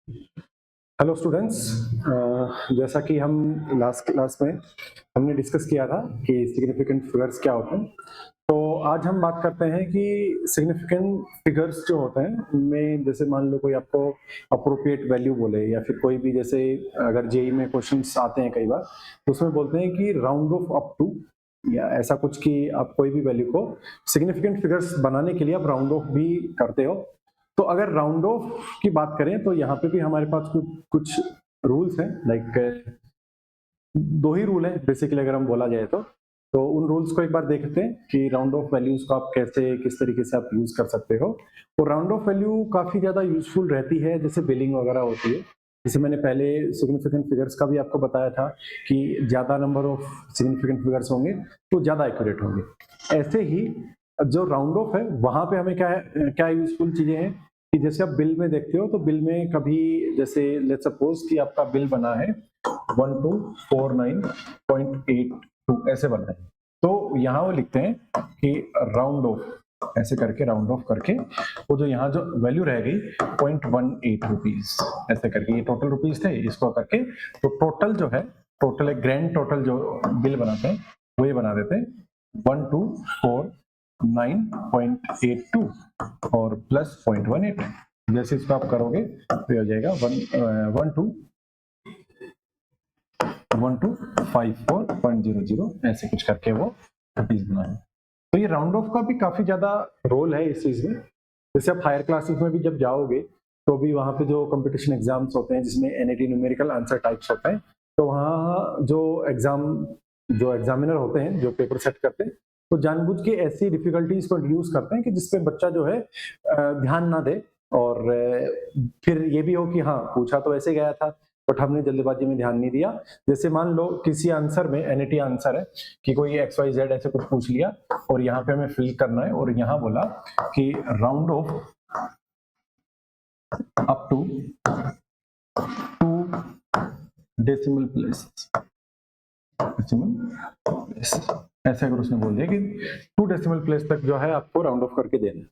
Hello students. जैसा कि हम लास्ट क्लास में हमने डिस्कस किया था कि सिग्निफिकेंट फिगर्स क्या होते हैं, तो आज हम बात करते हैं कि सिग्निफिकेंट फिगर्स जो होते हैं उनमें जैसे मान लो कोई आपको अप्रोप्रिएट वैल्यू बोले या फिर कोई भी जैसे अगर जेई में क्वेश्चंस आते हैं कई बार तो उसमें बोलते हैं कि राउंड ऑफ अप टू या ऐसा कुछ कि आप कोई भी वैल्यू को सिग्निफिकेंट फिगर्स बनाने के लिए आप राउंड ऑफ भी करते हो। तो अगर राउंड ऑफ की बात करें तो यहाँ पे भी हमारे पास कुछ रूल्स हैं। लाइक दो ही रूल है बेसिकली अगर हम बोला जाए तो उन रूल्स को एक बार देखते हैं कि राउंड ऑफ वैल्यूज को आप कैसे किस तरीके से आप यूज कर सकते हो। तो राउंड ऑफ वैल्यू काफी ज्यादा यूजफुल रहती है जैसे बिलिंग वगैरह होती है। जैसे मैंने पहले सिग्निफिकेंट फिगर्स का भी आपको बताया था कि ज्यादा नंबर ऑफ सिग्निफिकेंट फिगर्स होंगे तो ज्यादा एक्यूरेट होंगे। ऐसे ही जो राउंड ऑफ है वहां पे हमें क्या क्या यूजफुल चीजें हैं कि जैसे आप बिल में देखते हो तो बिल में कभी जैसे लेट्स सपोज कि आपका बिल बना है 1249.82 ऐसे बना है, तो यहाँ वो लिखते हैं कि राउंड ऑफ ऐसे करके राउंड ऑफ करके वो जो यहाँ जो वैल्यू रह गई 0.18 रुपीज ऐसे करके, ये टोटल रुपीज थे, इसको करके तो टोटल जो है टोटल एक ग्रैंड टोटल जो बिल बनाते हैं वो ये बना देते हैं 1249.82 और प्लस 0.18। जैसे इसको आप करोगे तो हो जाएगा 1254.00 ऐसे कुछ करके वो रुपीज बना है। तो ये राउंड ऑफ का भी काफी ज्यादा रोल है इस चीज में। जैसे आप हायर क्लासेस में भी जब जाओगे तो भी वहाँ पे जो कंपटीशन एग्जाम्स होते हैं जिसमें एनईटी न्यूमेरिकल आंसर टाइप्स होते हैं, तो वहाँ जो एग्जामिनर होते हैं जो पेपर सेट करते हैं तो जानबूझ के ऐसी डिफिकल्टीज को इंट्रोड्यूस करते हैं कि जिसपे बच्चा जो है ध्यान ना दे और फिर ये भी हो कि हाँ पूछा तो ऐसे गया था बट हमने जल्दबाजी में ध्यान नहीं दिया। जैसे मान लो किसी आंसर में एनईटी आंसर है कि कोई एक्स वाई जेड ऐसे कुछ पूछ लिया और यहाँ पे हमें फिल करना है और यहाँ बोला कि round off up to 2 decimal place ऐसे अगर उसने बोल दिया कि 2 डेसिमल प्लेस तक जो है आपको राउंड ऑफ करके देना है।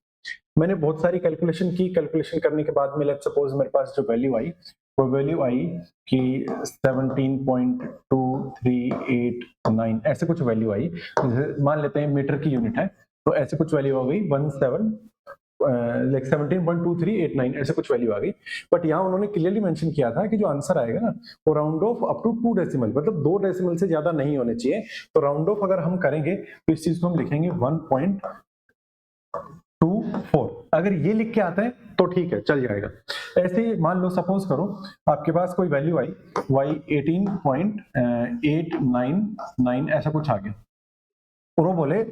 मैंने बहुत सारी कैलकुलेशन की, कैलकुलेशन करने के बाद में लेट्स सपोज मेरे पास जो वैल्यू आई वो वैल्यू आई कि 17.2389 ऐसे कुछ वैल्यू आई। मान लेते हैं मीटर की यूनिट है तो ऐसे कुछ वैल्यू आ गई 17.2389 ऐसे कुछ वैल्यू आ गई। बट यहाँ उन्होंने क्लियरली मेंशन किया था कि जो आंसर आएगा ना वो round off up to 2 decimal, मतलब 2 डेसिमल से ज्यादा नहीं होने चाहिए। तो राउंड ऑफ अगर हम करेंगे तो इस चीज को हम लिखेंगे 1.24। अगर ये लिख के आता है तो ठीक है चल जाएगा। ऐसे ही मान लो सपोज करो आपके पास कोई वैल्यू आई y 18.899 ऐसा कुछ आ गया और वो बोले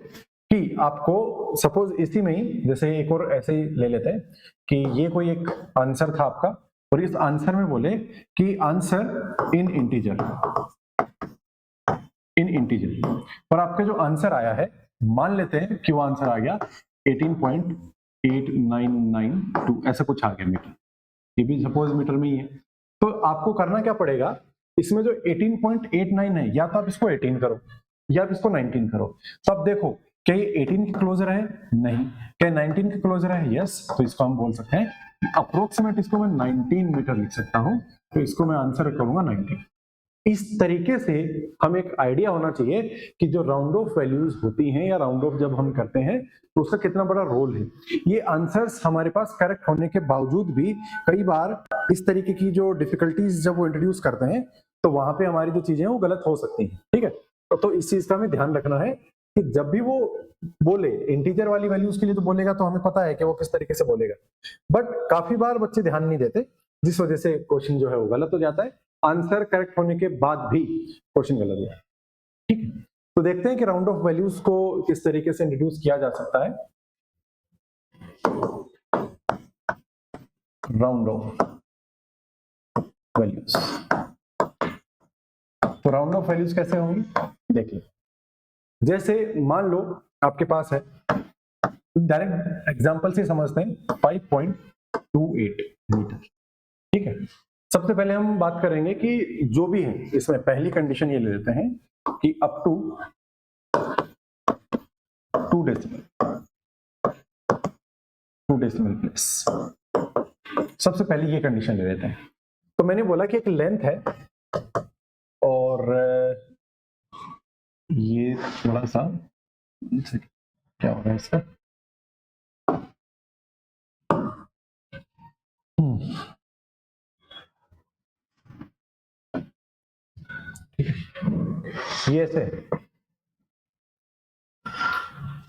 कि आपको सपोज इसी में ही जैसे एक और ऐसे ही ले लेते हैं कि ये कोई एक आंसर था आपका और इस आंसर में बोले कि आंसर इन इंटीजर और आपका जो आंसर आया है मान लेते हैं कि वो आंसर आ गया 18.8992 ऐसा कुछ आ गया मीटर, ये भी सपोज मीटर में ही है। तो आपको करना क्या पड़ेगा, इसमें जो 18.89 है या तो आप इसको 18 करो या आप इसको 19 करो। तो अब देखो क्या ये 18 के क्लोजर है, नहीं। क्या 19 के क्लोजर है, यस। तो इसको हम बोल सकते हैं अप्रोक्सीमेट इसको मैं 19 मीटर लिख सकता हूं, तो इसको मैं आंसर करूंगा 19। इस तरीके से हमें एक आइडिया होना चाहिए कि जो राउंड ऑफ वैल्यूज होती हैं या राउंड ऑफ जब हम करते हैं तो उसका कितना बड़ा रोल है। ये आंसर्स हमारे पास करेक्ट होने के बावजूद भी कई बार इस तरीके की जो डिफिकल्टीज जब वो इंट्रोड्यूस करते हैं तो वहां पे हमारी जो चीजें हैं वो गलत हो सकती हैं, ठीक है। तो इस चीज का हमें ध्यान रखना है कि जब भी वो बोले इंटीजर वाली वैल्यूज के लिए तो बोलेगा तो हमें पता है कि वो किस तरीके से बोलेगा, बट काफी बार बच्चे ध्यान नहीं देते जिस वजह से क्वेश्चन जो है वो गलत हो जाता है, आंसर करेक्ट होने के बाद भी क्वेश्चन गलत है, ठीक है। तो देखते हैं कि राउंड ऑफ वैल्यूज को किस तरीके से इंट्रोड्यूस किया जा सकता है। राउंड ऑफ वैल्यूज, तो राउंड ऑफ वैल्यूज कैसे होंगी देखिए। जैसे मान लो आपके पास है, डायरेक्ट एग्जांपल से समझते हैं 5.28 मीटर, ठीक है। सबसे पहले हम बात करेंगे कि जो भी है इसमें पहली कंडीशन ये ले लेते हैं कि अप टू 2 डेसिमल प्लेस। सबसे पहले ये कंडीशन ले लेते हैं। तो मैंने बोला कि एक लेंथ है और ये थोड़ा सा क्या हो रहा है इसका, ये ऐसे,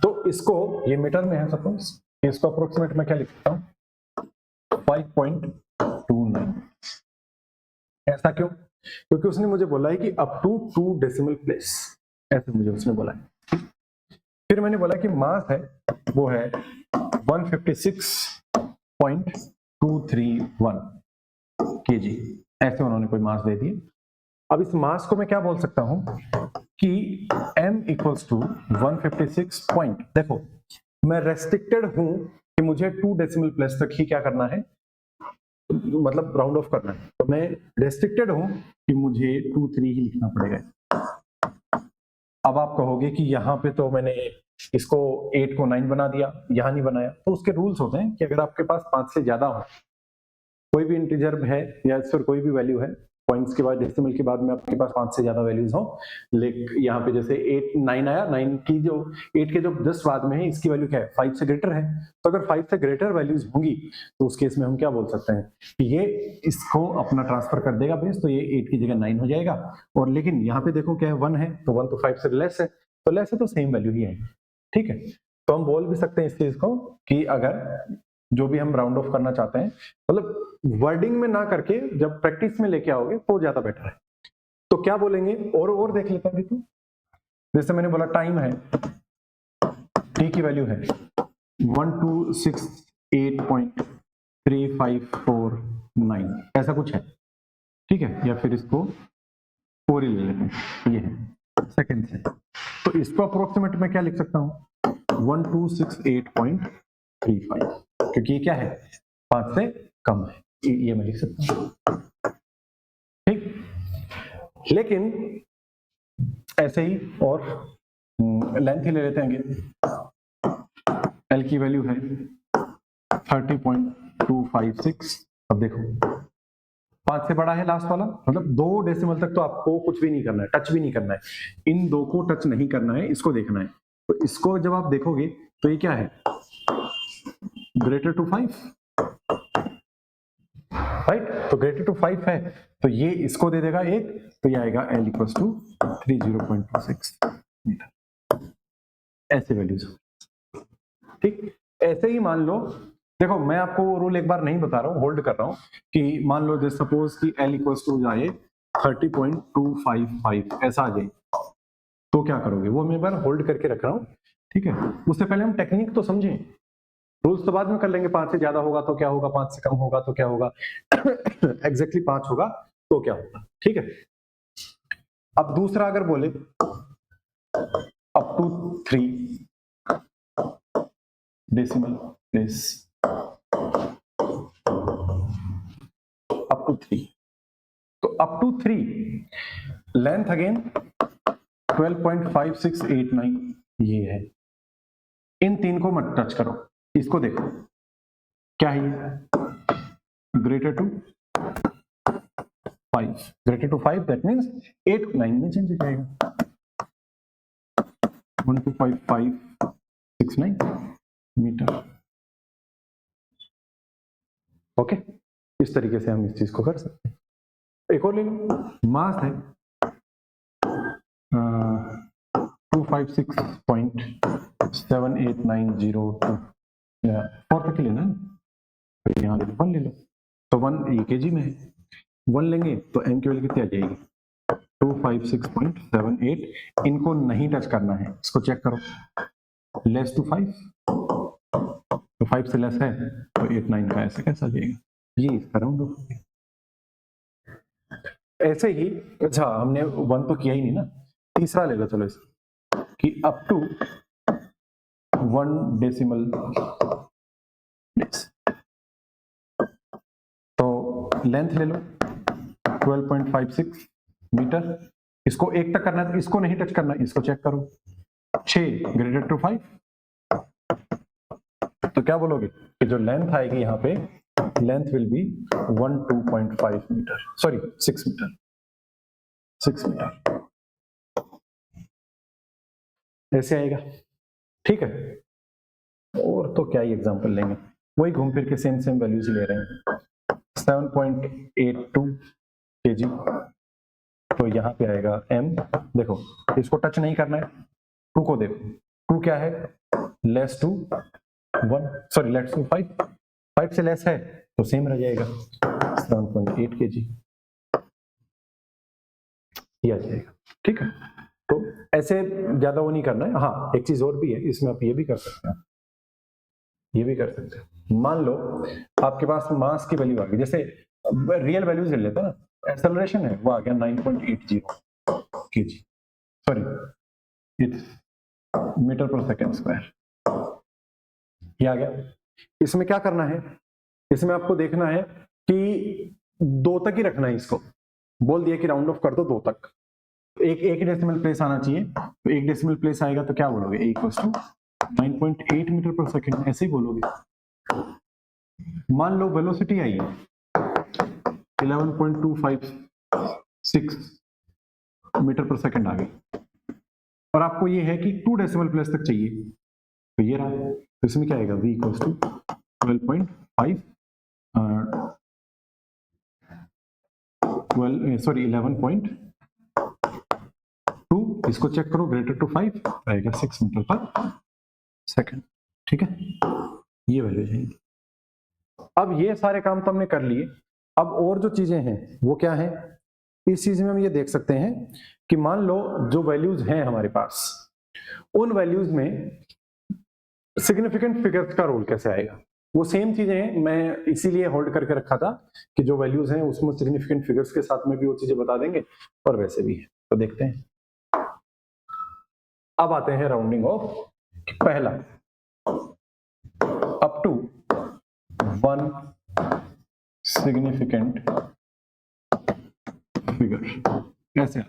तो इसको ये मीटर में है सपोज, इसको अप्रोक्सीमेट मैं क्या लिख सकता हूँ 5.29। ऐसा क्यों? क्योंकि उसने मुझे बोला है कि अप टू 2 डेसिमल प्लेस, ऐसे मुझे उसने बोला है। फिर मैंने बोला कि मास है वो है 156.231 kg, ऐसे उन्होंने कोई मास दे दिए। अब इस मास को मैं क्या बोल सकता हूं कि m इक्वल्स टू 156 पॉइंट, देखो मैं रेस्ट्रिक्टेड हूं कि मुझे 2 डेसिमल प्लेस तक ही क्या करना है, मतलब राउंड ऑफ करना है, तो मैं रेस्ट्रिक्टेड हूं कि मुझे 23 ही लिखना पड़ेगा। अब आप कहोगे कि यहाँ पे तो मैंने इसको 8 को 9 बना दिया, यहाँ नहीं बनाया, तो उसके रूल्स होते हैं कि अगर आपके पास 5 से ज्यादा हो, कोई भी इंटीजर है या इस पर कोई भी वैल्यू है, पॉइंट्स के बाद डेसिमल के बाद में आपके पास 5 से ज्यादा वैल्यूज हो, लेकिन यहाँ पे जैसे 8 9 आया, 9 की जो 8 के जो जस्ट बाद में है इसकी वैल्यू क्या है 5 से ग्रेटर है, तो अगर 5 से ग्रेटर वैल्यूज होंगी तो उस केस में हम क्या बोल सकते हैं कि ये इसको अपना ट्रांसफर कर देगा बेस, तो ये 8 की जगह 9 हो जाएगा। और लेकिन यहाँ पे देखो क्या है 1 है, तो 1 तो 5 से लेस है, तो लेस है तो सेम वैल्यू ही है, ठीक है। तो हम बोल भी सकते हैं इस चीज को कि अगर जो भी हम राउंड ऑफ करना चाहते हैं, मतलब वर्डिंग में ना करके जब प्रैक्टिस में लेके आओगे तो ज्यादा बेटर है। तो क्या बोलेंगे और देख लेते हैं। जैसे मैंने बोला टाइम है, टी की वैल्यू है 1268.3549, ऐसा कुछ है, ठीक है, या फिर इसको 4 ही ले लेते हैं, ये है सेकेंड से, तो इसको अप्रोक्सीमेट में क्या लिख सकता हूं 1268.35, क्योंकि ये क्या है 5 से कम है, ये मैं लिख सकता हूं, ठीक। लेकिन ऐसे ही और लेंथ ही ले लेते हैं, एल की वैल्यू है 30.256। अब देखो 5 से बड़ा है लास्ट वाला, मतलब 2 डेसिमल तक तो आपको कुछ भी नहीं करना है, टच भी नहीं करना है, इन 2 को टच नहीं करना है, इसको देखना है। तो इसको जब आप देखोगे तो ये क्या है ग्रेटर टू 5, राइट, तो ग्रेटर टू 5 है, तो ये इसको दे देगा 1, तो ये आएगा L इक्वल्स टू 30.26 मीटर, ऐसे वैल्यूज, ठीक। ऐसे ही मान लो, देखो मैं आपको रूल एक बार नहीं बता रहा हूँ, होल्ड कर रहा हूँ कि मान लो जैसे सपोज कि L इक्वल्स टू जाए 30.255 ऐसा आ जाए, तो क्या करोगे वो मैं एक बार होल्ड करके रख रहा हूँ, ठीक है। उससे पहले हम टेक्निक तो समझें, रूल्स तो बाद में कर लेंगे, 5 से ज्यादा होगा तो क्या होगा, 5 से कम होगा तो क्या होगा, एग्जैक्टली 5 होगा तो क्या होगा, ठीक है। अब दूसरा अगर बोले up to 3 decimal place, up to 3, तो अप टू 3 लेंथ अगेन 12.5689 ये है, इन 3 को मत टच करो, इसको देखो क्या है greater to 5, greater to 5 that means 8 9 में चेंज हो जाएगा 125569 मीटर, ओके। इस तरीके से हम इस चीज को कर सकते हैं। एक और ले लो, मास है 256.78902, 4 तक लेना है, फिर यहाँ ले लो 1 ले लो, तो 1 ये केजी में है, 1 लेंगे तो एम की वैल्यू कितनी आ जाएगी 256.78, इनको नहीं टच करना है, इसको चेक करो, लेस टू 5, तो 5 से लेस है तो 8 9 का ऐसे कैसा जाएगा, ये इसका राउंड ऑफ हो गया। ऐसे ही अच्छा हमने 1 तो किया ही नहीं ना, तीसरा ले लो चलो इस कि अप टू 1 डेसिमल प्लेस, तो लेंथ ले लो 12.56 मीटर, इसको 1 तक करना है, इसको नहीं टच करना, इसको चेक करो 6 ग्रेटर टू 5, तो क्या बोलोगे कि जो लेंथ आएगी यहाँ पे length will be 12.5 metre, sorry 6 metre, 6 metre ऐसे आएगा। ठीक है, और तो क्या ही एग्जांपल लेंगे, वही घूम फिर के सेम वैल्यूज ले रहे हैं। 7.82 kg, तो यहाँ पे आएगा m। देखो इसको टच नहीं करना है, 2 को देखो, 2 क्या है, less to 1, sorry less to 5, 5 से लेस है तो सेम रह जाएगा 7.8 kg, ये आ जाएगा। ठीक है, तो ऐसे ज्यादा वो नहीं करना है। हाँ एक चीज और भी है इसमें, आप ये भी कर सकते हैं, ये भी कर सकते हैं। मान लो आपके पास मास की वैल्यू आ गई, जैसे रियल वैल्यूज ले लेते हैं ना, एक्सेलरेशन है वो आ गया 9.80 kg, sorry it's metre per second square, ये आ गया। इसमें क्या करना है, इसमें आपको देखना है कि 2 तक ही रखना है, इसको बोल दिया कि राउंड ऑफ कर दो 2 तक, एक डेसिमल प्लेस आना चाहिए, तो 1 डेसिमल प्लेस आएगा तो क्या बोलोगे, a equals to 9.8 metre per second, ऐसे ही बोलोगे। मान लो वेलोसिटी आई है 11.256 मीटर पर सेकेंड आ गई, और आपको ये है कि 2 डेसिमल प्लेस तक चाहिए, तो ये रहा, तो इसमें क्या आएगा, v इक्वल्स टू 11.2, इसको चेक करो ग्रेटर टू 5 आएगा 6 मीटर पर सेकेंड। ठीक है, ये वैल्यू जाएगी। अब ये सारे काम तो हमने कर लिए, अब और जो चीजें हैं वो क्या है, इस चीज में हम ये देख सकते हैं कि मान लो जो वैल्यूज हैं हमारे पास, उन वैल्यूज में सिग्निफिकेंट फिगर्स का रोल कैसे आएगा, वो सेम चीजें हैं, मैं इसीलिए होल्ड करके रखा था कि जो वैल्यूज हैं उसमें सिग्निफिकेंट फिगर्स के साथ में भी वो चीजें बता देंगे, और वैसे भी है, तो देखते हैं। अब आते हैं राउंडिंग ऑफ, पहला अप टू 1 सिग्निफिकेंट फिगर, ऐसे।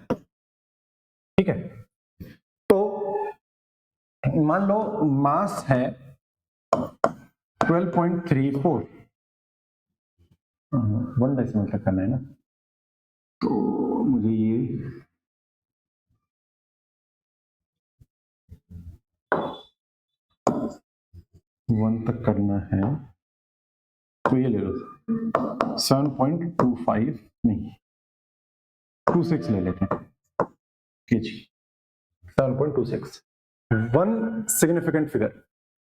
ठीक है, तो मान लो मास है 12.34, 1 डेसिमल तक करना है ना, तो मुझे ये 1 तक करना है, तो ये ले लो 7.25 नहीं 26 ले लेते हैं kg, 7.26 1 सिग्निफिकेंट फिगर।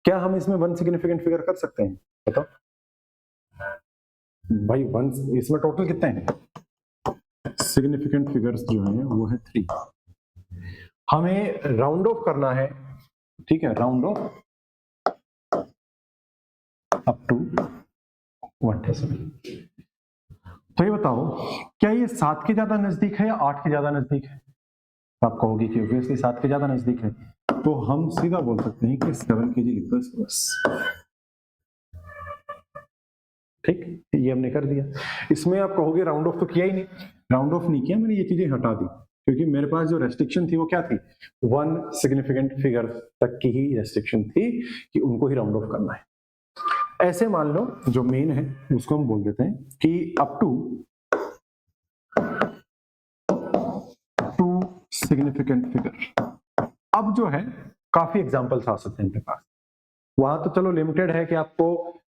क्या हम इसमें 1 सिग्निफिकेंट फिगर कर सकते हैं, बताओ भाई। 1 इसमें टोटल कितने हैं सिग्निफिकेंट फिगर्स, जो है वो है 3। हमें राउंड ऑफ करना है, ठीक है, round off up to 1 decimal. तो ये बताओ क्या ये 7 के ज्यादा नजदीक है या 8 के ज्यादा नजदीक है, आप कहोगे कि ऑब्वियसली 7 के ज्यादा नजदीक है, तो हम सीधा बोल सकते हैं कि 7 kg लिख दो इसको बस। ठीक, ये हमने कर दिया। इसमें आप कहोगे राउंड ऑफ तो किया ही नहीं, राउंड ऑफ नहीं किया मैंने, ये चीजें हटा दी, क्योंकि मेरे पास जो रेस्ट्रिक्शन थी वो क्या थी, 1 सिग्निफिकेंट फिगर तक की ही रेस्ट्रिक्शन थी कि उनको ही राउंड ऑफ करना है। ऐसे मान लो जो मेन है उसको हम बोल देते हैं कि अप टू 2 सिग्निफिकेंट फिगर। अब जो है काफी एग्जांपल्स आ सकते हैं इनके पास, वहां तो चलो लिमिटेड है कि आपको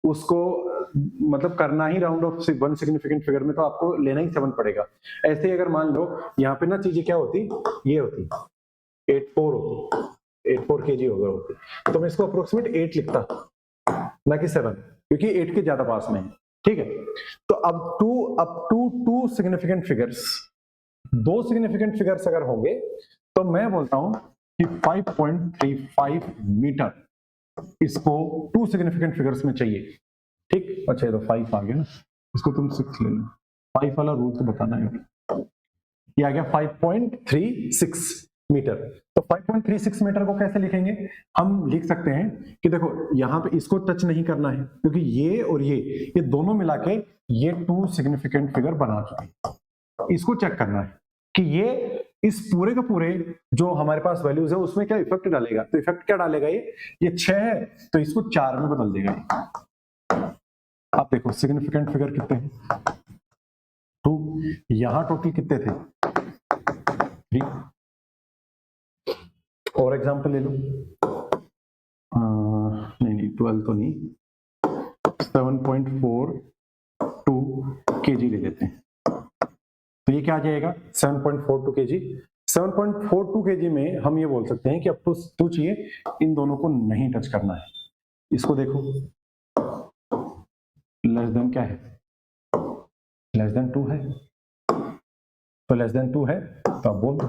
उसको मतलब करना ही राउंड ऑफ 1 सिग्निफिकेंट फिगर में, तो आपको लेना ही 7 पड़ेगा। ऐसे ही अगर मान लो यहाँ पे ना चीजें क्या होती, ये होती 84 होती, 84 kg होती, तो मैं इसको अप्रोक्सीमेट 8 लिखता ना कि 7, क्योंकि 8 के ज्यादा पास में है। ठीक है, तो अब up to 2 significant figures, 2 significant figures अगर होंगे तो मैं बोलता हूं कि 5.35 मीटर इसको 2 सिग्निफिकेंट फिगर्स में चाहिए। ठीक, अच्छा ये तो 5 आ गया ना, इसको तुम 6 ले लो, 5 वाला रूल तो बताना है। ये आ गया 5.36 मीटर। तो 5.36 मीटर को कैसे लिखेंगे, हम लिख सकते हैं कि देखो यहां पे इसको टच नहीं करना है, क्योंकि ये और ये दोनों मिला के ये 2 सिग्निफिकेंट फिगर बना चुके हैं। इसको चेक करना है कि ये इस पूरे का पूरे जो हमारे पास वैल्यूज है उसमें क्या इफेक्ट डालेगा, तो इफेक्ट क्या डालेगा, ये 6 है तो इसको 4 में बदल देगा। आप देखो सिग्निफिकेंट फिगर कितने हैं, 2, यहां टोटल कितने थे, 3। और एग्जांपल ले लो, नहीं 12 तो नहीं, 7.42 kg ले लेते हैं। तो ये क्या आ जाएगा 7.42 kg। 7.42 kg में हम ये बोल सकते हैं कि अब तो चाहिए, इन दोनों को नहीं टच करना है। इसको देखो, लेस देन क्या है, लेस देन 2 है, तो लेस देन 2 है तो आप बोल दो,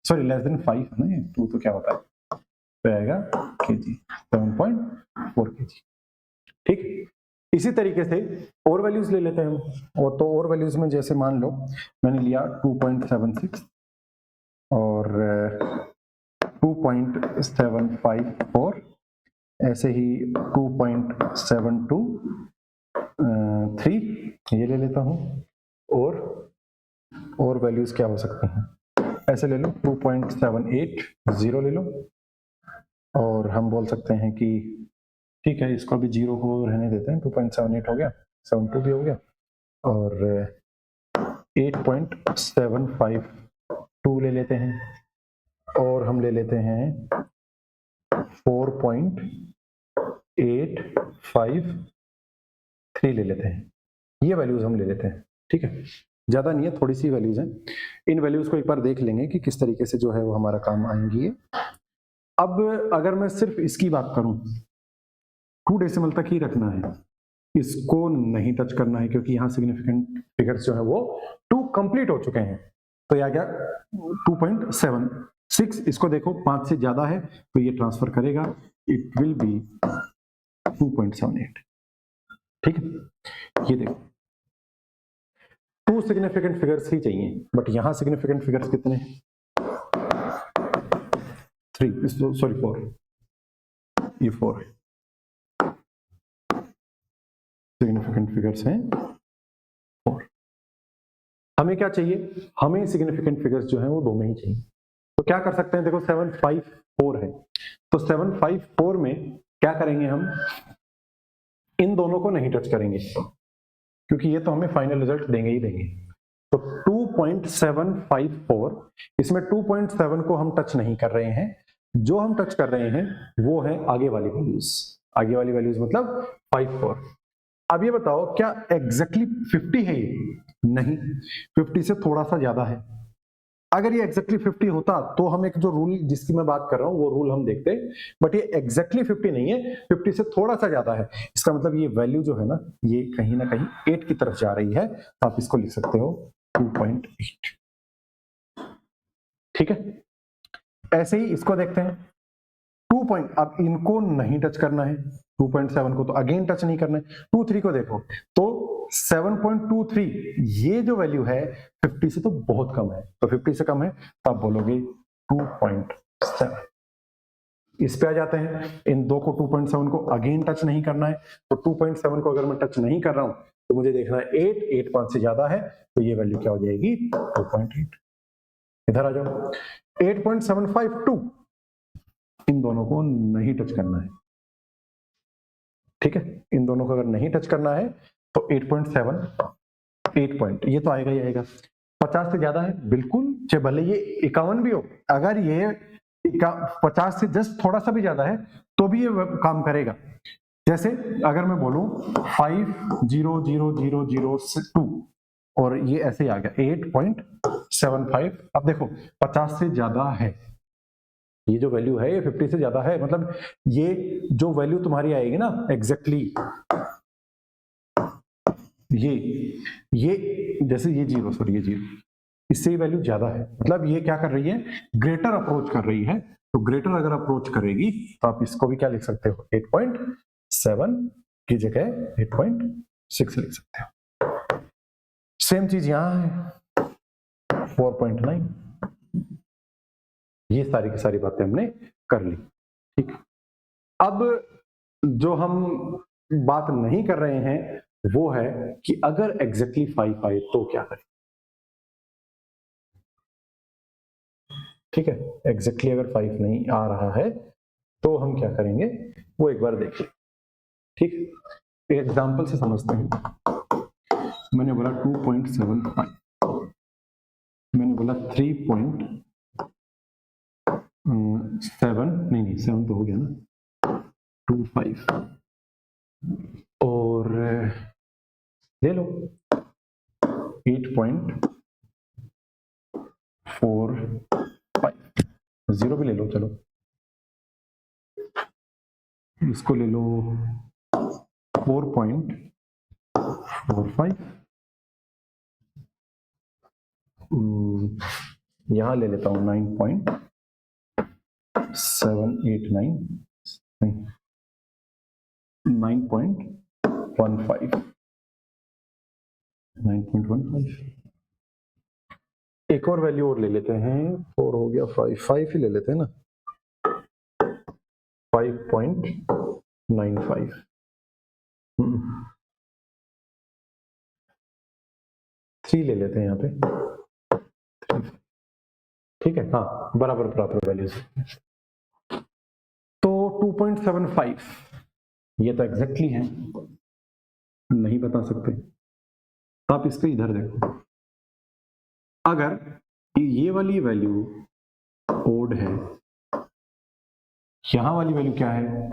सॉरी लेस देन 5 है ना, ये 2 तो क्या होता है, तो आएगा kg, 7.4 kg। ठीक, इसी तरीके से और वैल्यूज ले लेते हैं हम। और तो और वैल्यूज में जैसे मान लो मैंने लिया 2.76 और 2.754, ऐसे ही 2.723 ये ले लेता हूं। और वैल्यूज क्या हो सकती हैं, ऐसे ले लो 2.780 ले लो, और हम बोल सकते हैं कि ठीक है इसको अभी 0 को रहने देते हैं, 2.78 हो गया, 72 भी हो गया, और 8.752 ले लेते हैं, और हम ले लेते हैं 4.853 ले लेते हैं। ये वैल्यूज हम ले लेते हैं। ठीक है, ज्यादा नहीं है, थोड़ी सी वैल्यूज हैं। इन वैल्यूज को एक बार देख लेंगे कि किस तरीके से जो है वो हमारा काम आएंगी। अब अगर मैं सिर्फ इसकी बात करूं, 2 डेसिमल तक ही रखना है, इसको नहीं टच करना है, क्योंकि यहां सिग्निफिकेंट फिगर्स जो है वो 2 कंप्लीट हो चुके हैं। तो यह गया 2.76, इसको देखो 5 से ज्यादा है तो ये ट्रांसफर करेगा, इट विल बी 2.78। ठीक है, ये देखो 2 सिग्निफिकेंट फिगर्स ही चाहिए, बट यहां सिग्निफिकेंट फिगर्स कितने हैं, 3, सॉरी 4, ये 4 है, सिग्निफिकेंट फिगर्स हैं 4। हमें क्या चाहिए, हमें सिग्निफिकेंट फिगर्स जो हैं वो 2 में ही चाहिए। तो क्या कर सकते हैं, देखो 754 है, तो 754 में क्या करेंगे, हम इन दोनों को नहीं टच करेंगे, क्योंकि ये तो हमें फाइनल रिजल्ट देंगे ही देंगे। तो 2.754, इसमें 2.7 को हम टच नहीं कर रहे हैं, जो हम टच कर रहे हैं वो है आगे वाली वैल्यूज। आगे वाली वैल्यूज मतलब 54। अब ये बताओ क्या एग्जैक्टली 50 है ये, नहीं, 50 से थोड़ा सा ज्यादा है। अगर ये एग्जैक्टली 50 होता तो हम एक जो रूल जिसकी मैं बात कर रहा हूं वो रूल हम देखते, बट ये एग्जैक्टली 50 नहीं है, 50 से थोड़ा सा ज्यादा है। इसका मतलब ये वैल्यू जो है ना, ये कहीं ना कहीं 8 की तरफ जा रही है, तो आप इसको लिख सकते हो 2.8। ठीक है, ऐसे ही इसको देखते हैं 2 पॉइंट, अब इनको नहीं टच करना है, 2.7 को तो अगेन टच नहीं करना है। 23 को देखो तो 7.23, ये जो वैल्यू है 50 से तो बहुत कम है, तो 50 से कम है तो आप बोलोगे 2.7। इस पे आ जाते हैं, इन दो को 2.7 को अगेन टच नहीं करना है, तो 2.7 को अगर मैं टच नहीं कर रहा हूं तो मुझे देखना है 8 5 से ज्यादा है, तो ये वैल्यू क्या हो जाएगी 2.8। इधर आ जाओ 8.752, इन दोनों को नहीं टच करना है। ठीक है, इन दोनों को अगर नहीं टच करना है तो 8.7, 8 पॉइंट, ये तो आएगा ही आएगा। 50 से ज्यादा है बिल्कुल, चाहे भले ये 51 भी हो, अगर ये 50 से जस्ट थोड़ा सा भी ज्यादा है तो भी ये काम करेगा। जैसे अगर मैं बोलूं 5000002 और ये ऐसे ही आ गया 8.75, अब देखो 50 से ज्यादा है, ये जो वैल्यू है ये 50 से ज्यादा है, मतलब ये जो वैल्यू तुम्हारी आएगी ना एग्जैक्टली ये जैसे ये 0, सॉरी ये 0, इससे ये वैल्यू ज्यादा है, मतलब ये क्या कर रही है, ग्रेटर अप्रोच कर रही है। तो ग्रेटर अगर अप्रोच करेगी तो आप इसको भी क्या लिख सकते हो, 8.7 की जगह 8.6 लिख सकते हो। सेम चीज यहां है 4.9। ये सारी की सारी बातें हमने कर ली। ठीक, अब जो हम बात नहीं कर रहे हैं वो है कि अगर एग्जैक्टली 5 आए तो क्या करें। ठीक है, एग्जैक्टली अगर 5 नहीं आ रहा है तो हम क्या करेंगे वो एक बार देखिए। ठीक, एग्जाम्पल से समझते हैं। मैंने बोला 2.75, मैंने बोला 3.7, नहीं 7 तो हो गया ना, 25, और ले लो 8.45, 0 भी ले लो, चलो इसको ले लो 4.45, यहां ले लेता हूं 9.789, नहीं 9.15, 9.15, एक और वैल्यू और ले लेते हैं, 4 हो गया, 5 ही ले लेते हैं ना, 5.95, 3 ले लेते हैं यहाँ पे, ठीक है, हाँ बराबर बराबर वैल्यूज। तो 2.75 ये तो एग्जैक्टली है, नहीं बता सकते, आप इसको इधर देखो, अगर ये वाली वैल्यू ओड है, यहां वाली वैल्यू क्या है,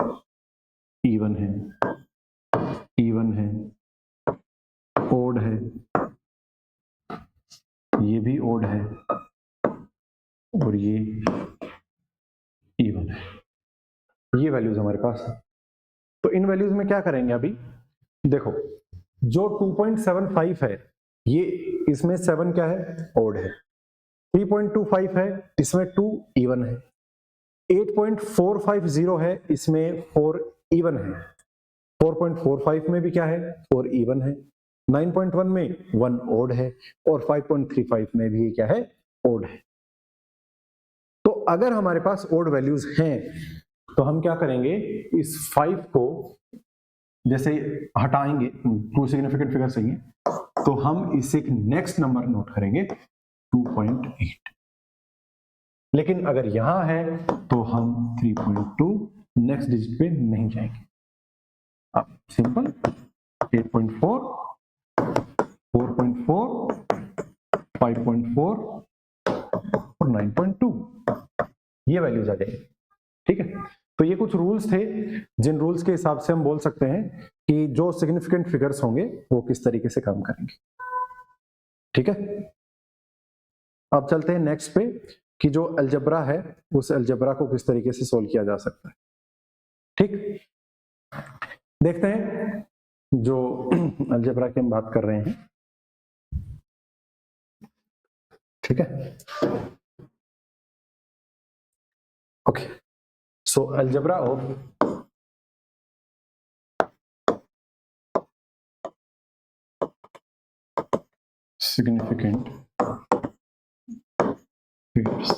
इवन है, इवन है, ओड है, ये भी ओड है, और ये इवन है, ये वैल्यूज हमारे पास है। तो इन वैल्यूज में क्या करेंगे, अभी देखो जो 2.75 है, ये इसमें 7 क्या है, ओड है, 3.25 है, इसमें 2 इवन है, 8.450 है, इसमें 4 इवन है, 4.45 में भी क्या है, 4 इवन है, 9.1 में 1 ओड है, और 5.35 में भी क्या है, ओड है। तो अगर हमारे पास ओड वैल्यूज हैं तो हम क्या करेंगे, इस 5 को जैसे हटाएंगे, टू सिग्निफिकेंट फिगर सही है, तो हम इसे एक नेक्स्ट नंबर नोट करेंगे 2.8, लेकिन अगर यहां है तो हम 3.2 नेक्स्ट डिजिट पे नहीं जाएंगे। अब सिंपल 8.4, 4.4, 5.4 और 9.2 ये वैल्यूज आ जाएगी, ठीक है। तो ये कुछ रूल्स थे जिन रूल्स के हिसाब से हम बोल सकते हैं कि जो सिग्निफिकेंट फिगर्स होंगे वो किस तरीके से काम करेंगे, ठीक है। अब चलते हैं नेक्स्ट पे कि जो अलजेब्रा है उस अलजेब्रा को किस तरीके से सोल्व किया जा सकता है, ठीक। देखते हैं जो अलजेब्रा की हम बात कर रहे हैं, ठीक है। Okay, so algebra of significant figures,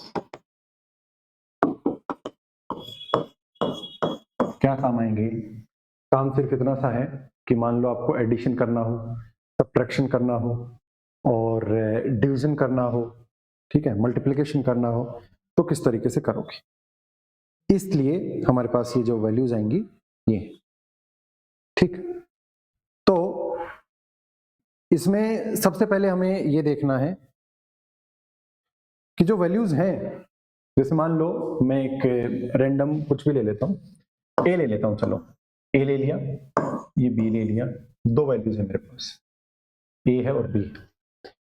क्या काम आएंगे, काम सिर्फ इतना सा है कि मान लो आपको एडिशन करना हो, सब्ट्रैक्शन करना हो, और डिवीजन करना हो, ठीक है, मल्टीप्लिकेशन करना हो, तो किस तरीके से करोगे। इसलिए हमारे पास ये जो वैल्यूज आएंगी ये, ठीक। तो इसमें सबसे पहले हमें ये देखना है कि जो वैल्यूज हैं, जैसे मान लो मैं एक रैंडम कुछ भी ले लेता हूं, ए ले लेता हूं, चलो ए ले लिया, ये बी ले लिया, दो वैल्यूज है मेरे पास, ए है और बी,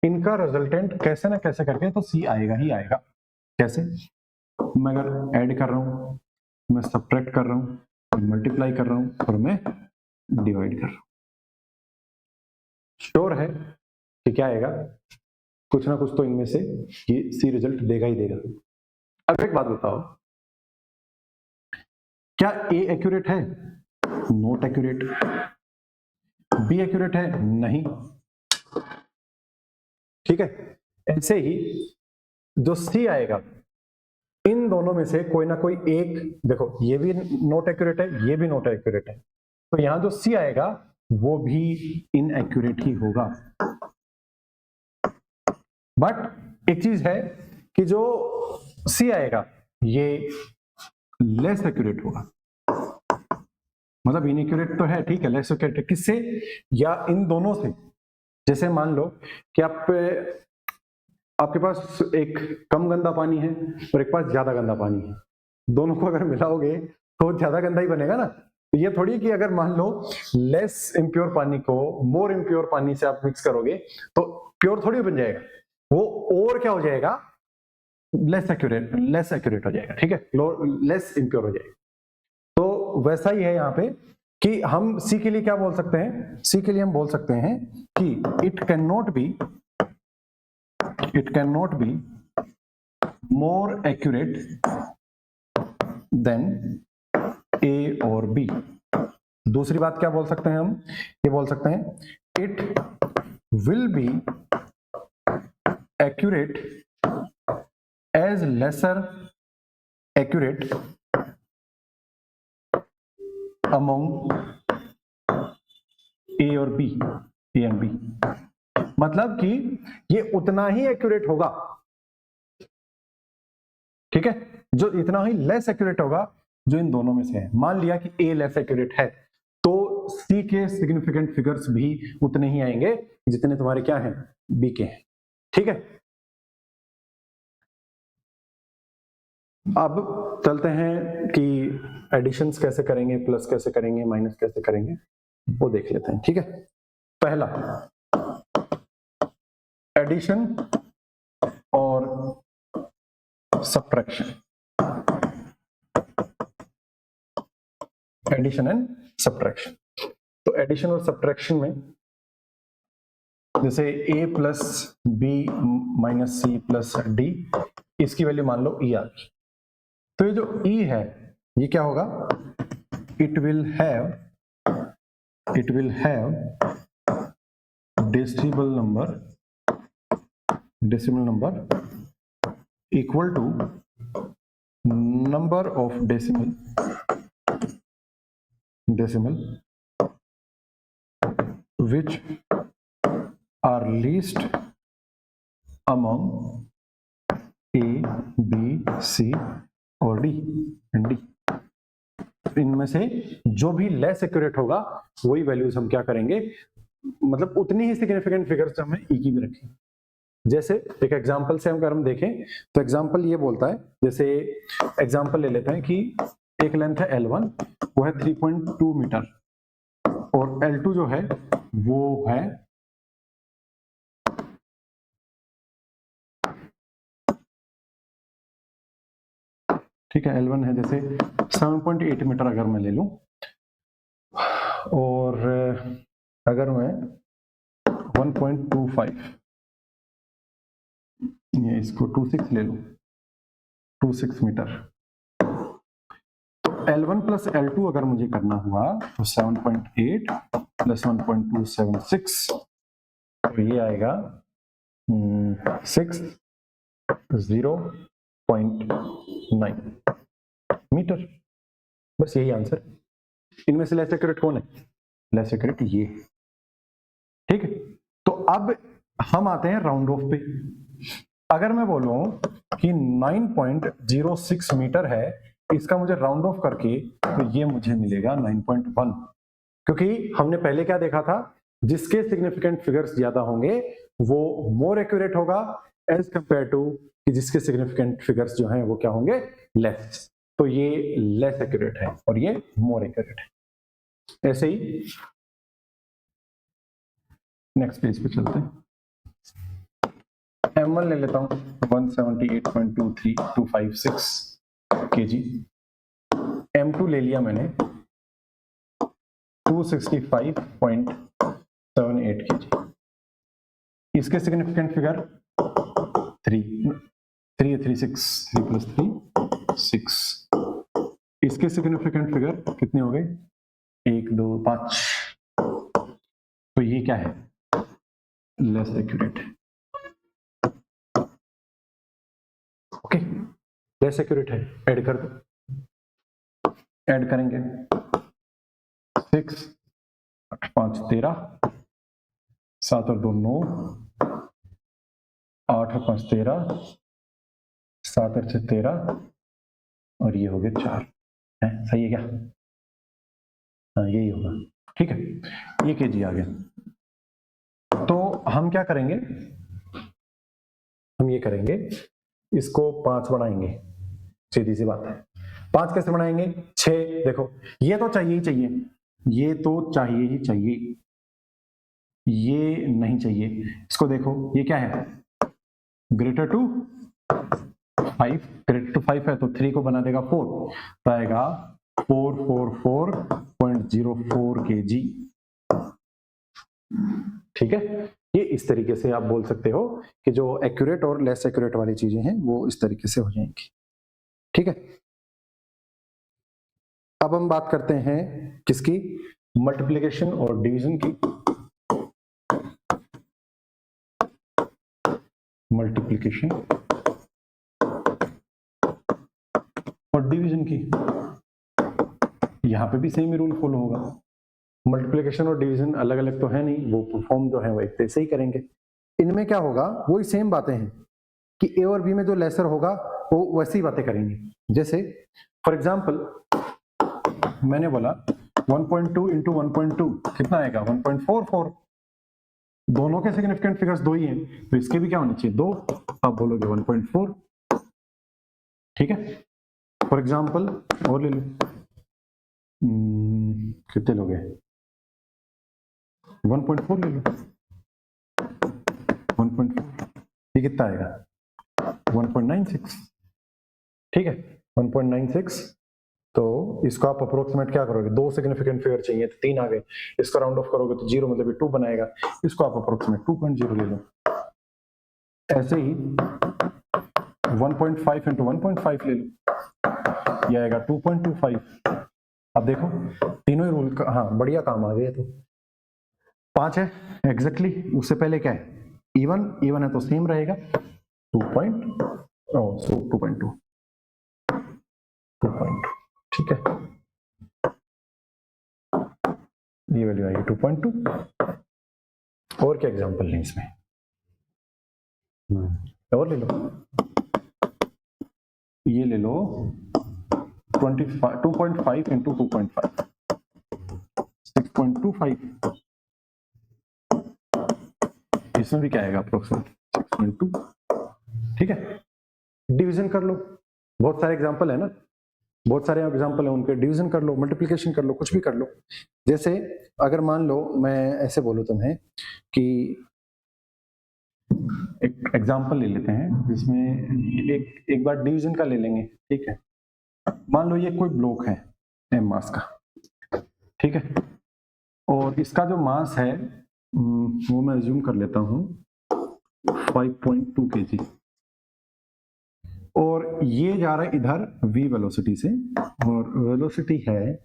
इनका रिजल्टेंट कैसे ना कैसे करके तो सी आएगा ही आएगा। कैसे, मैं अगर ऐड कर रहा हूं, मैं सब्ट्रैक्ट कर रहा हूं, मैं मल्टीप्लाई कर रहा हूं, और मैं डिवाइड कर रहा हूं, श्योर है कि क्या आएगा, कुछ ना कुछ तो इनमें से ये सी रिजल्ट देगा ही देगा। अब एक बात बताओ, क्या ए एक्यूरेट है, नॉट एक्यूरेट, बी एक्यूरेट है, नहीं, ठीक है। ऐसे ही जो सी आएगा, इन दोनों में से कोई ना कोई एक, देखो ये भी नॉट एक्यूरेट है, ये भी नॉट एक्यूरेट है, तो यहां जो सी आएगा वो भी इनएक्यूरेट ही होगा। बट एक चीज है कि जो सी आएगा ये लेस एक्यूरेट होगा, मतलब इनएक्यूरेट तो है, ठीक है, लेस एक्यूरेट किससे, या इन दोनों से। जैसे मान लो कि आपके पास एक कम गंदा पानी है और एक पास ज्यादा गंदा पानी है, दोनों को अगर मिलाओगे तो ज्यादा गंदा ही बनेगा ना। तो ये थोड़ी कि अगर मान लो लेस इम्प्योर पानी को मोर इम्प्योर पानी से आप मिक्स करोगे तो प्योर थोड़ी बन जाएगा, वो और क्या हो जाएगा, लेस एक्यूरेट हो जाएगा, ठीक है, लेस इम्प्योर हो जाएगा। तो वैसा ही है यहाँ पे कि हम सी के लिए क्या बोल सकते हैं, सी के लिए हम बोल सकते हैं कि it can not be more accurate than A और बी। दूसरी बात क्या बोल सकते हैं हम, ये बोल सकते हैं it will be accurate as lesser accurate among A और बी, ए एंड बी। मतलब कि ये उतना ही एक्यूरेट होगा, ठीक है, जो इतना ही लेस एक्यूरेट होगा जो इन दोनों में से है। मान लिया कि ए लेस एक्यूरेट है तो सी के सिग्निफिकेंट फिगर्स भी उतने ही आएंगे जितने तुम्हारे क्या हैं, बी के हैं, ठीक है। अब चलते हैं कि एडिशंस कैसे करेंगे, प्लस कैसे करेंगे, माइनस कैसे करेंगे, वो देख लेते हैं, ठीक है। पहला एडिशन और सब्ट्रैक्शन, एडिशन एंड सब्ट्रैक्शन। तो एडिशन और सब्ट्रैक्शन में जैसे a plus B minus C plus D, इसकी वैल्यू मान लो e आ गई, तो ये जो e है ये क्या होगा, it will have decimal number equal to number of decimal which are least among A, B, C और D and D। इनमें से जो भी लेस एक्यूरेट होगा वही वैल्यूज हम क्या करेंगे, मतलब उतनी ही सिग्निफिकेंट फिगर्स हमें ई की भी रखेंगे। जैसे एक एग्जांपल से अगर हम देखें तो एग्जांपल ये बोलता है, जैसे एग्जांपल ले लेते हैं कि एक लेंथ है L1, वो है 3.2 मीटर और L2 जो है वो है ठीक है, L1 है जैसे 7.8 मीटर अगर मैं ले लूं, और अगर मैं 1.25 ये इसको 26 ले लूं, 26 मीटर, तो L1 प्लस L2 अगर मुझे करना हुआ तो 7.8 प्लस 1.276, तो ये आएगा 609 मीटर। बस यही आंसर। इनमें से लेस एक्यूरेट कौन है, लेस एक्यूरेट ये, ठीक है। तो अब हम आते हैं राउंड ऑफ पे। अगर मैं बोलूं कि 9.06 मीटर है, इसका मुझे राउंड ऑफ करके तो ये मुझे मिलेगा 9.1, क्योंकि हमने पहले क्या देखा था, जिसके सिग्निफिकेंट फिगर्स ज्यादा होंगे वो मोर एक्यूरेट होगा एज कंपेयर टू कि जिसके सिग्निफिकेंट फिगर्स जो हैं वो क्या होंगे, लेस। तो ये लेस एक्यूरेट है और ये मोर एक्यूरेट है। ऐसे ही नेक्स्ट पेज पे चलते हैं। M1 ले लेता हूं 178.23256 kg, M2 ले लिया मैंने 265.78 kg। इसके सिग्निफिकेंट फिगर 3 प्लस 3 6। इसके सिग्निफिकेंट फिगर कितने हो गए, 1 2 5। तो ये क्या है, less accurate, okay, less accurate है। ऐड कर दो, ऐड करेंगे 6 8 5 13, 7 और 2 9, 8 और 5 13, 7 और 6 13 और ये हो गए 4 है। सही है क्या, हाँ यही होगा, ठीक है, ये केजी आ गया। तो हम क्या करेंगे, हम ये करेंगे, इसको 5 बनाएंगे, सीधी सी बात है। 5 कैसे बनाएंगे, 6, देखो ये तो चाहिए ही चाहिए, ये तो चाहिए ही चाहिए, ये नहीं चाहिए, इसको देखो ये क्या है, ग्रेटर टू 5, ग्रेटर टू 5 है तो 3 को बना देगा 4, तो आएगा 444.04 kg, ठीक है। ये इस तरीके से आप बोल सकते हो कि जो एक्यूरेट और लेस एक्यूरेट वाली चीजें हैं वो इस तरीके से हो जाएंगी, ठीक है। अब हम बात करते हैं किसकी, मल्टीप्लिकेशन और डिवीजन की। मल्टीप्लिकेशन और डिवीजन की, यहां पे भी सेम ही रूल फॉलो होगा। मल्टीप्लिकेशन और डिवीजन अलग अलग तो है नहीं, वो परफॉर्म जो है वो एक जैसे ही करेंगे। इनमें क्या होगा, वही सेम बातें हैं कि ए और बी में जो लेसर होगा वो वैसी बातें करेंगे। जैसे फॉर एग्जांपल मैंने बोला 1.2 इंटू 1.2 कितना आएगा, 1.44, दोनों के सिग्निफिकेंट फिगर्स 2 ही हैं, तो इसके भी क्या होने चाहिए, 2, आप बोलोगे 1.4, ठीक है। फॉर एग्जांपल और ले लो, कितने लोग हैं, 1.4 ले लो, 1.4 ये कितना आएगा, 1.96, ठीक है, 1.96। तो इसको आप अप्रोक्सीमेट क्या करोगे, 2 सिग्निफिकेंट फिगर चाहिए तो 3 आ गए, इसको राउंड ऑफ करोगे तो 0 मतलब 2 बनाएगा, इसको आप अप्रोक्सीमेट 2.0 ले लो। ऐसे ही 1.5 इंटू 1.5 ले लो, ये आएगा 2.25। अब देखो तीनों ही रूल का, हाँ बढ़िया काम आ गया, तो 5 है एग्जैक्टली, उससे पहले क्या है, इवन है तो सेम रहेगा, 2.2, ठीक है, ये वैल्यू आएगी 2.2। और क्या एग्जांपल लें इसमें, और ले लो, ये ले लो 2.5 इंटू 2.5, 6.25, इसमें भी क्या आएगा अप्रोक्सीमेट 6.2, ठीक है। डिवीजन कर लो, बहुत सारे एग्जांपल है ना, बहुत सारे एग्जांपल है उनके, डिवीजन कर लो, मल्टीप्लिकेशन कर लो, कुछ भी कर लो। जैसे अगर मान लो मैं ऐसे बोलूं तुम्हें कि एक एग्जांपल ले लेते हैं जिसमें एक बार डिवीजन का ले लेंगे, ठीक है। मान लो ये कोई ब्लॉक है m मास का, ठीक है, और इसका जो मास है वो मैं अज्यूम कर लेता हूं 5.2 kg, और ये जा रहा है इधर v वेलोसिटी से, और वेलोसिटी है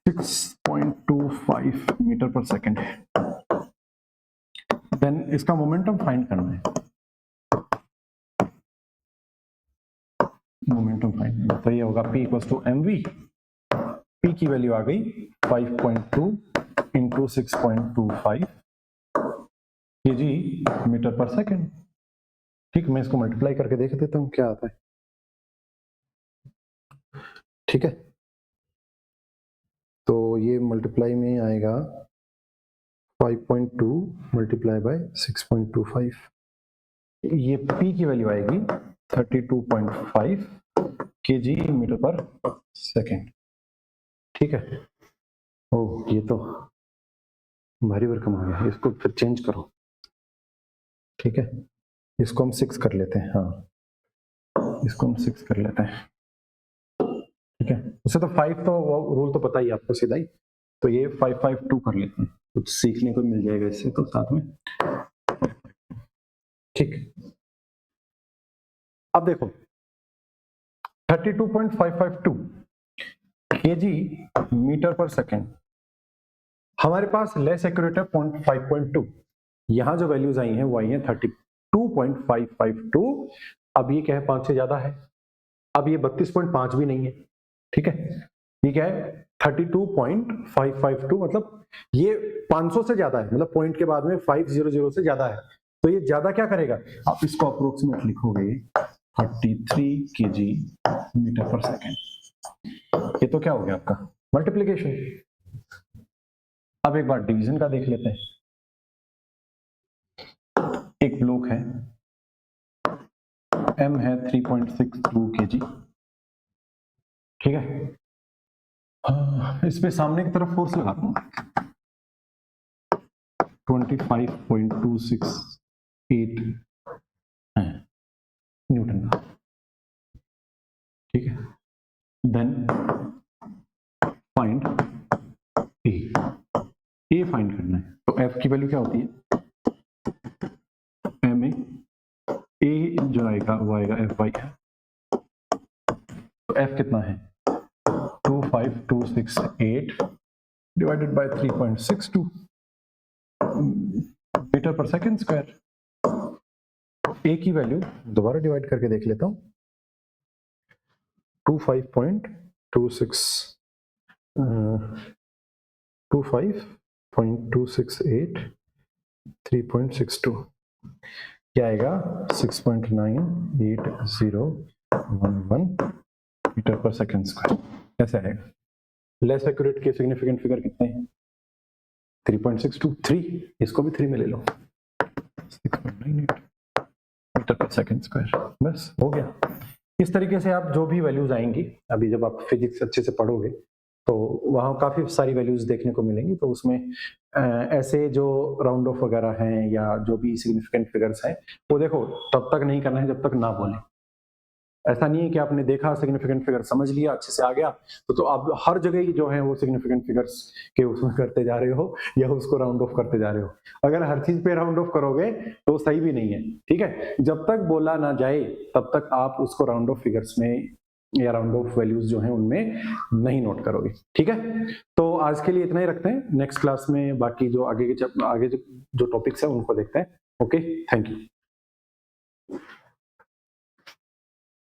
6.25 मीटर पर सेकेंड। देन इसका मोमेंटम फाइंड करना है, मोमेंटम फाइंड, तो ये होगा p equals to mv, p की वैल्यू आ गई 5.2 into 6.25 kg metre per second, ठीक। मैं इसको मल्टीप्लाई करके देख देता हूं क्या आता है, ठीक है। तो ये मल्टीप्लाई में आएगा 5.2 मल्टीप्लाई बाय 6.25, ये p की वैल्यू आएगी 32.5 kg मीटर पर सेकेंड, ठीक है। ओह ये तो भारी भरकम आ गया, इसको फिर चेंज करो, ठीक है। इसको हम 6 कर लेते हैं, हाँ इसको हम 6 कर लेते हैं, ठीक है। उससे तो 5 तो रूल तो पता ही आपको सीधा ही, तो ये 552 कर लेते हैं, कुछ सीखने को मिल जाएगा इससे तो साथ में, ठीक। अब देखो 32.552 kg मीटर पर सेकेंड, हमारे पास लेस एक्यूरेट है 5.2, यहां जो वैल्यूज आई हैं वो आई हैं 32.552, अब ये क्या है 5 से ज्यादा है, अब ये 32.5 भी नहीं है, ठीक है, ये क्या है 32.552, मतलब ये 500 से ज्यादा है, मतलब पॉइंट के बाद में 500 से ज्यादा है, तो ये ज्यादा क्या करेगा, आप इसको अप्रोक्सीमेट लिखोगे 33 kg मीटर पर सेकेंड, ये तो क्या हो गया आपका मल्टीप्लिकेशन। अब एक बार डिवीजन का देख लेते हैं। एक ब्लॉक है, m है 3.62 kg, ठीक है। इस पे सामने की तरफ फोर्स लगा दूं 25.268 है न्यूटन का, ठीक है। देन फाइंड ए फाइंड करना है, तो f की वैल्यू क्या होती है, m ए जो आएगा वो आएगा f/, तो f कितना है 25268 डिवाइडेड बाय 3.62 मीटर पर सेकंड स्क्वायर। ए की वैल्यू दोबारा डिवाइड करके देख लेता हूं, 25.268 3.62 क्या आएगा 6.98011 मीटर पर सेकंड स्क्वायर। कैसे आएगा? लेस एक्यूरेट के सिग्निफिकेंट फिगर कितने हैं 3.62, 3, इसको भी 3 में ले लो 6.98 मीटर पर सेकंड स्क्वायर। बस हो गया। इस तरीके से आप जो भी वैल्यूज आएंगी, अभी जब आप फिजिक्स अच्छे से पढ़ोगे तो वहाँ काफ़ी सारी वैल्यूज देखने को मिलेंगी, तो उसमें ऐसे जो राउंड ऑफ वगैरह हैं या जो भी सिग्निफिकेंट फिगर्स हैं वो देखो तब तक नहीं करना है जब तक ना बोले। ऐसा नहीं है कि आपने देखा सिग्निफिकेंट फिगर समझ लिया अच्छे से आ गया तो आप हर जगह ही जो है वो सिग्निफिकेंट फिगर्स के उसमें करते जा रहे हो या उसको राउंड ऑफ करते जा रहे हो। अगर हर चीज पे राउंड ऑफ करोगे तो सही भी नहीं है, ठीक है। जब तक बोला ना जाए तब तक आप उसको राउंड ऑफ फिगर्स में या राउंड ऑफ वैल्यूज जो है उनमें नहीं नोट करोगे, ठीक है। तो आज के लिए इतना ही रखते हैं, नेक्स्ट क्लास में बाकी जो आगे जो टॉपिक्स है उनको देखते हैं। Okay, thank you.